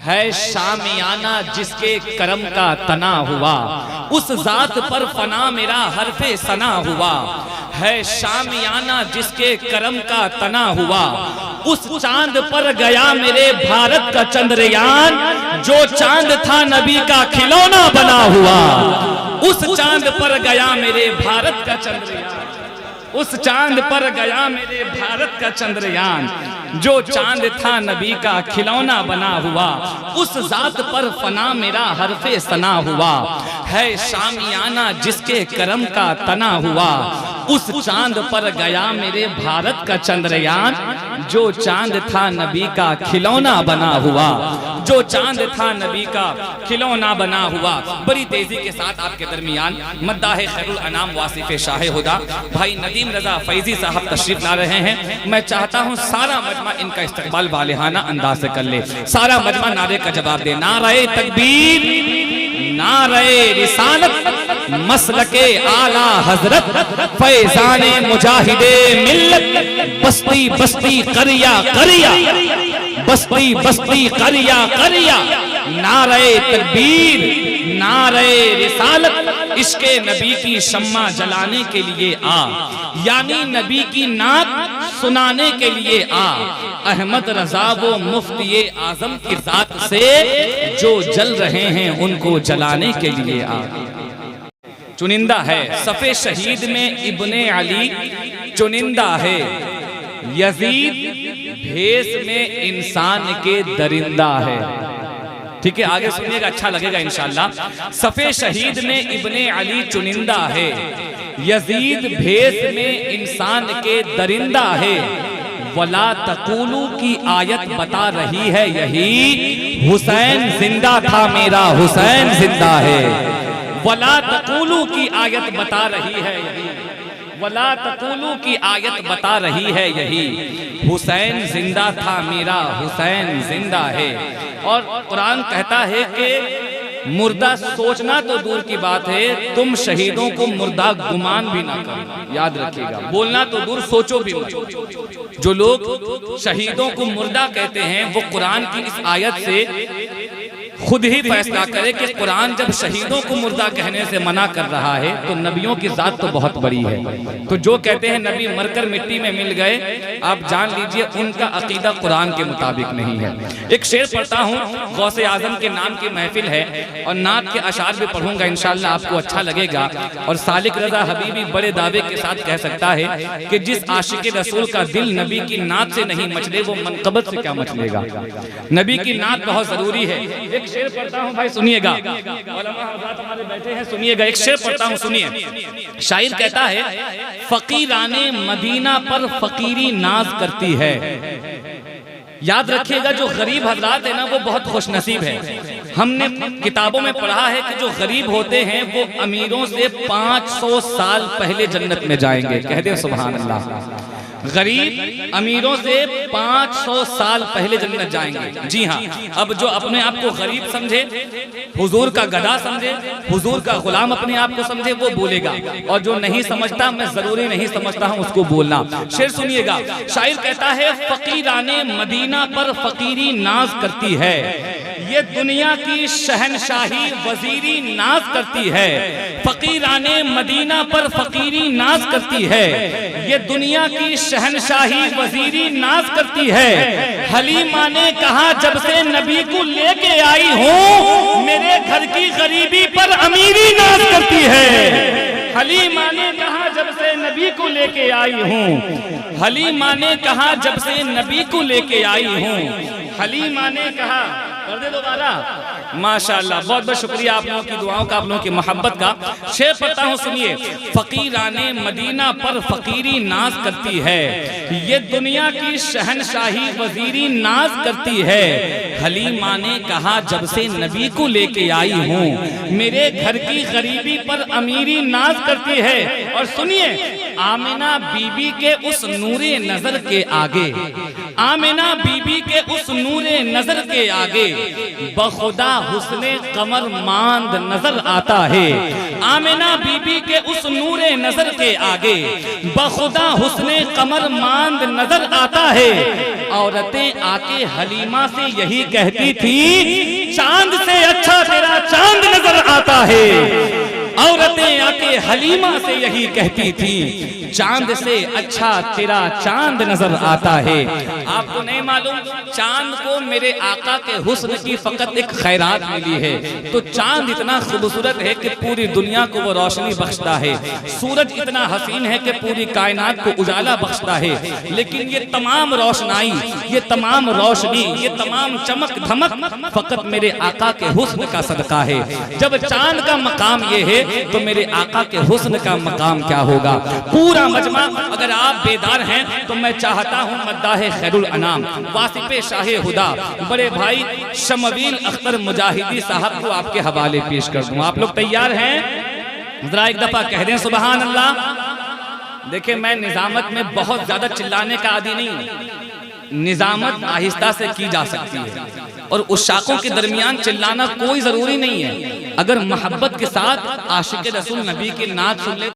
है शामियाना जिसके करम का तना हुआ, उस जात पर फना मेरा हरफे सना हुआ। है शामियाना जिसके करम का तना हुआ, उस चांद पर गया मेरे भारत का चंद्रयान, जो चांद था नबी का खिलौना बना हुआ। उस चांद पर गया मेरे भारत का चंद्रयान, उस चांद पर गया मेरे भारत का चंद्रयान, जो चांद था नबी का खिलौना बना हुआ। उस जात पर फना मेरा हरफे सना हुआ। है शामियाना जिसके करम का तना हुआ, उस चांद पर गया मेरे भारत का चंद्रयान, जो चांद था नबी का खिलौना बना हुआ। जो चांद था नबी का खिलौना बना हुआ। बड़ी तेजी के साथ आपके दरमियान मद्दाह खैरुल अनाम वासिफ शाह हुदा भाई नदीम रजा फैजी साहब तशरीफ ला रहे हैं। मैं चाहता हूं सारा मजमा इनका इस्तकबाल वालिहाना अंदाज से कर ले। सारा मजमा नारे का जवाब दे। नारे तकबीर, नारे रिसालत, मसलके आला हजरत, फैजाने मुजाहिदे मिल्लत, बस्ती बस्ती करिया करिया, बस्ती बस्ती करिया करिया। नारे तकबीर, नारे रिसालत, इश्के नबी की शम्मा जलाने के लिए आ, यानी नबी की नात सुनाने के लिए आ। अहमद रजा वो मुफ्ती आजम की जात से, जो जल रहे हैं उनको जलाने के लिए आ। चुनिंदा है सफे शहीद में इब्ने अली, चुनिंदा है यजीद भेस में इंसान के दरिंदा है। ठीक है, आगे सुनिएगा, अच्छा लगेगा इंशाअल्लाह। सफे शहीद में इब्ने अली चुनिंदा है, यजीद भेस में इंसान के दरिंदा है। वला तकूलू की आयत बता रही है यही, हुसैन जिंदा था मेरा हुसैन जिंदा है। वला तकूलू की आयत बता रही है यही, वला तकूलू की आयत बता रही है यही, हुसैन जिंदा था मेरा हुसैन जिंदा है। और कुरान कहता है कि मुर्दा सोचना तो दूर की बात है, तुम शहीदों को मुर्दा गुमान भी ना करो। याद रखिएगा, बोलना तो दूर सोचो भी मत। जो लोग शहीदों को मुर्दा कहते हैं वो कुरान की इस आयत से खुद ही फैसला करे कि कुरान जब शहीदों को मुर्दा कहने से मना कर रहा है तो नबियों की जात तो बहुत बड़ी है। तो जो कहते हैं नबी मरकर मिट्टी में मिल गए, आप जान लीजिए उनका अकीदा कुरान के मुताबिक नहीं है। एक शेर पढ़ता हूँ, गौसे आजम के नाम की महफिल है और नात के अशार भी पढ़ूंगा, इंशाअल्लाह आपको अच्छा लगेगा। और सालिक रजा हबीबी बड़े दावे के साथ कह सकता है कि जिस आशिक रसूल का दिल नबी की नात से नहीं मचले, वो मनकबत से क्या मचलेगा। नबी की नात बहुत जरूरी है। एक शेर पढ़ता हूं भाई, सुनिएगा, हमारे बैठे हैं, सुनिएगा। एक शेर पढ़ता हूं, सुनिए। शायर कहता है, फकीराने मदीना पर फकीरी नाज करती है। याद रखिएगा, जो गरीब हजरात है ना वो बहुत खुशनसीब है। हमने किताबों में पढ़ा है कि जो गरीब होते हैं वो अमीरों से 500 साल पहले जन्नत में जाएंगे। कह दे सुभान अल्लाह। गरीब अमीरों से 500 साल पहले जन्नत जाएंगे। जी हाँ, अब जो अपने आप को गरीब समझे, हुजूर का गधा समझे, हुजूर का गुलाम अपने आप को समझे, वो बोलेगा। और जो नहीं समझता, मैं जरूरी नहीं समझता हूँ, उसको बोलना। शेर सुनिएगा, शायर कहता है, फकीराने मदीना पर फकीरी नाज करती है, ये दुनिया की शहनशाही वजीरी नाज करती है। फकीराने मदीना पर फकीरी नाज करती है, ये दुनिया की शहनशाही वजीरी नाज करती है। हलीमा ने कहा जब से नबी को लेके आई हूँ, मेरे घर की गरीबी पर अमीरी नाज करती है। हलीमा ने कहा जब से नबी को लेके आई हूँ, हलीमा ने कहा जब से नबी को लेके आई हूँ, हलीमा ने कहा। कर दे दोबारा। माशाअल्लाह, बहुत बहुत शुक्रिया आप लोगों की दुआओं का, आप लोगों की मोहब्बत का। शेर पढ़ता हूँ, सुनिए। फकीराने मदीना पर फकीरी नाज करती है, ये दुनिया की शहनशाही वजीरी नाज करती है। हलीमा ने कहा जब से नबी को लेके आई हूँ, मेरे घर की गरीबी पर अमीरी नाज करती है। और सुनिए, आमिना बीबी के उस नूरे नजर के आगे, आमिना बीबी के उस नूरे नजर के आगे बखुदा हुस्ने कमर मांद नजर आता है। आमिना बीबी के उस नूरे नजर के आगे बखुदा हुस्ने कमर मांद नजर आता है। औरतें आके हलीमा से यही कहती थी, चांद से अच्छा तेरा चांद नजर आता है। औरतें आके हलीमा से यही कहती थी, चांद से अच्छा तेरा चांद नजर आता है। आपको नहीं मालूम, चांद को मेरे आका के हुस्न की फकत एक खैरात मिली है। तो चांद इतना खूबसूरत है कि पूरी दुनिया को वो रोशनी बख्शता है। सूरज इतना हसीन है कि पूरी कायनात को उजाला बख्शता है। लेकिन ये तमाम रोशनाई, ये तमाम रोशनी, ये तमाम चमक धमक फकत मेरे आका के हुस्न का सदका है। जब चांद का मकाम ये है तो मेरे आका के हुस्न का मकाम क्या होगा। पूरा मजमा अगर आप बेदार हैं तो मैं चाहता हूं मद्दाह खैरुल अनाम वासिफ़े शाहे हुदा बड़े भाई शमवील अख्तर मुजाहिदी साहब को आपके हवाले पेश कर दूं। आप लोग तैयार हैं? जरा एक दफा कह दें सुबहान अल्लाह। देखिए, मैं निजामत में बहुत ज्यादा चिल्लाने का आदी नहीं हूं। निजामत आहिस्ता से की जा सकती है और उशाकों के दरमियान चिल्लाना कोई जरूरी नहीं है। अगर मोहब्बत के साथ आशिक रसूल नबी की नात सुन ले